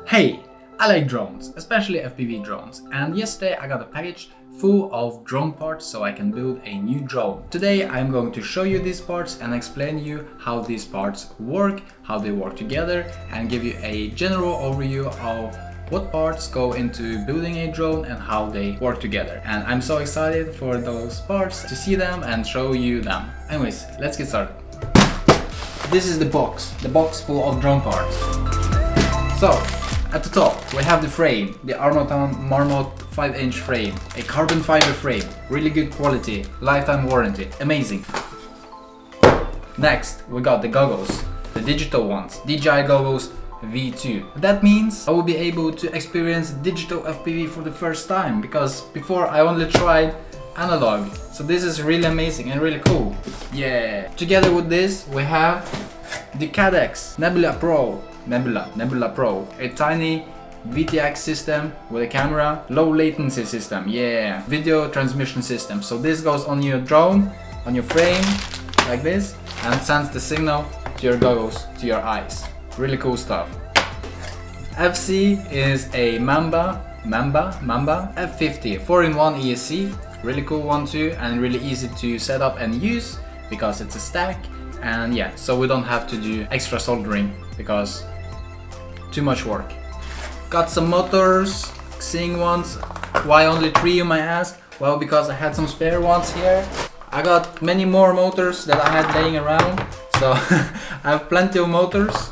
Hey, I like drones, especially FPV drones, and yesterday I got a package full of drone parts so I can build a new drone. Today I'm going to show you these parts and explain you how these parts work, how they work together, and give you a general overview of what parts go into building a drone and how they work together. And I'm so excited for those parts to see them and show you them. Anyways, let's get started. This is the box full of drone parts. So, at the top, we have the frame, the Arnoton Marmot 5-inch frame, a carbon fiber frame, really good quality, lifetime warranty, amazing. Next, we got the goggles, the digital ones, DJI Goggles V2. That means I will be able to experience digital FPV for the first time, because before I only tried analog. So this is really amazing and really cool. Yeah. Together with this, we have the Caddx Nebula Pro. Nebula Pro, a tiny VTX system with a camera, low latency system, yeah, video transmission system. So this goes on your drone, on your frame, like this, and sends the signal to your goggles, to your eyes. Really cool stuff. FC is a Mamba F50 4-in-1 ESC, really cool one too, and really easy to set up and use because it's a stack. And yeah, so we don't have to do extra soldering because too much work. Got some motors, Xing ones. Why only 3, you might ask? Well, because I had some spare ones here. I got many more motors that I had laying around, so I have plenty of motors.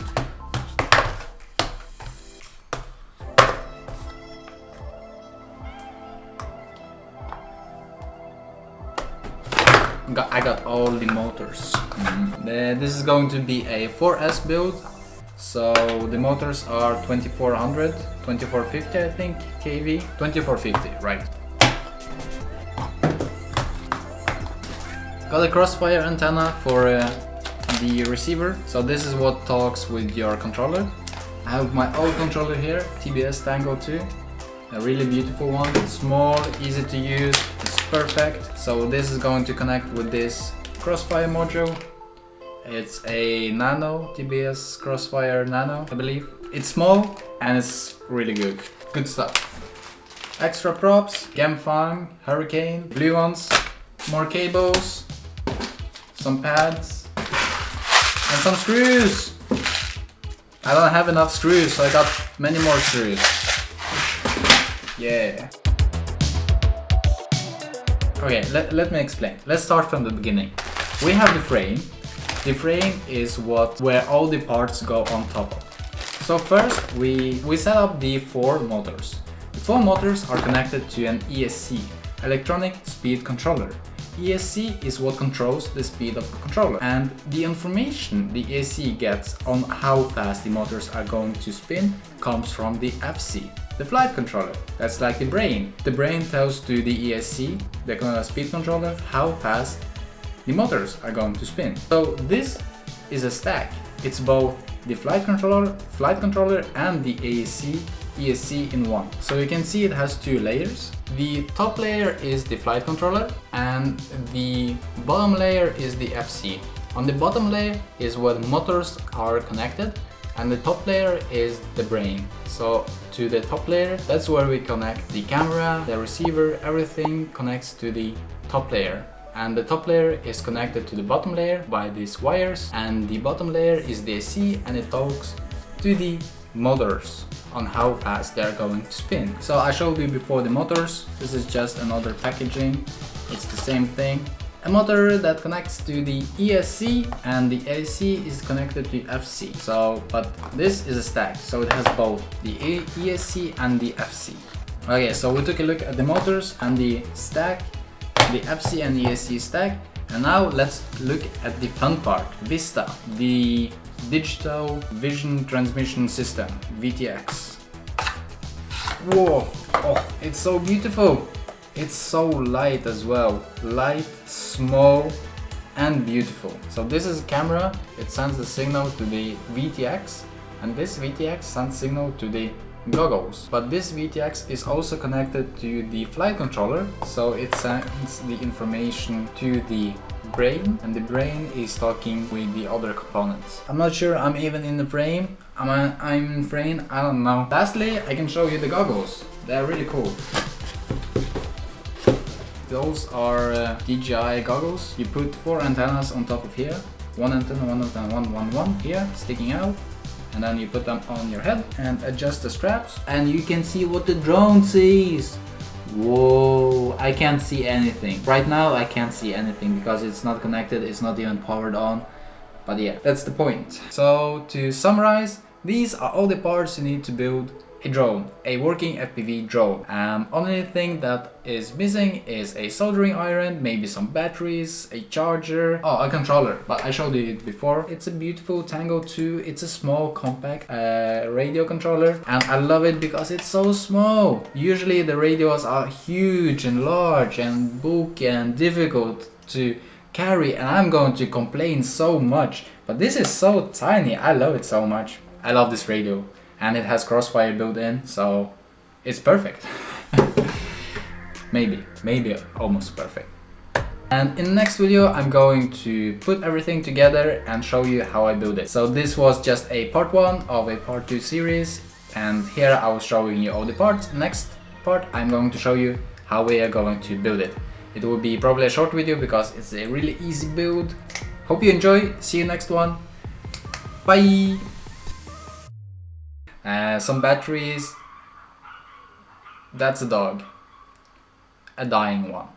I got all the motors. This is going to be a 4S build. So the motors are 2400, 2450 I think, kV, 2450, right. Got a crossfire antenna for the receiver, so this is what talks with your controller. I have my old controller here, TBS Tango 2, a really beautiful one, small, easy to use, it's perfect. So this is going to connect with this crossfire module. It's a Nano, TBS Crossfire Nano, I believe. It's small and it's really good. Good stuff. Extra props, Gemfang, Hurricane, blue ones, more cables, some pads, and some screws. I don't have enough screws, so I got many more screws. Yeah. Okay, let me explain. Let's start from the beginning. We have the frame. The frame is where all the parts go on top of. So first we set up the 4 motors. The 4 motors are connected to an ESC, Electronic Speed Controller. ESC is what controls the speed of the controller, and the information the ESC gets on how fast the motors are going to spin comes from the FC, the flight controller. That's like the brain. The brain tells to the ESC, the speed controller, how fast the motors are going to spin. So this is a stack. It's both the flight controller and the ESC in one. So you can see it has 2 layers. The top layer is the flight controller and the bottom layer is the FC. On the bottom layer is where the motors are connected, and the top layer is the brain. So to the top layer, that's where we connect the camera, the receiver, everything connects to the top layer. And the top layer is connected to the bottom layer by these wires, and the bottom layer is the AC, and it talks to the motors on how fast they're going to spin. So I showed you before the motors. This is just another packaging. It's the same thing. A motor that connects to the ESC, and the AC is connected to FC. So, but this is a stack, so it has both the ESC and the FC. Okay, so we took a look at the motors and the stack, the FC and ESC stack, and now let's look at the fun part, Vista, the Digital Vision Transmission System, VTX. Whoa, oh, it's so beautiful. It's so light as well, light, small, and beautiful. So this is a camera, it sends the signal to the VTX, and this VTX sends signal to the goggles. But this VTX is also connected to the flight controller, so it sends the information to the brain, and the brain is talking with the other components. I'm not sure I'm even in the frame. I'm in frame, I don't know. Lastly, I can show you the goggles. They're really cool. Those are DJI goggles. You put 4 antennas on top of here. One antenna, one here, sticking out. And then you put them on your head and adjust the straps. And you can see what the drone sees. Whoa, I can't see anything. Right now I can't see anything because it's not connected, it's not even powered on. But yeah, that's the point. So to summarize, these are all the parts you need to build a drone, a working FPV drone. Only thing that is missing is a soldering iron, maybe some batteries, a charger, a controller, but I showed you it before. It's a beautiful Tango 2, it's a small compact radio controller, and I love it because it's so small. Usually the radios are huge and large and bulky and difficult to carry, and I'm going to complain so much, but this is so tiny. I love it so much. I love this radio. And it has Crossfire built in, so it's perfect. maybe almost perfect. And in the next video I'm going to put everything together and show you how I build it. So this was just a part 1 of a part 2 series, and here I was showing you all the parts. Next part I'm going to show you how we are going to build it. It will be probably a short video because it's a really easy build. Hope you enjoy, see you next one, bye! Some batteries. That's a dog. A dying one.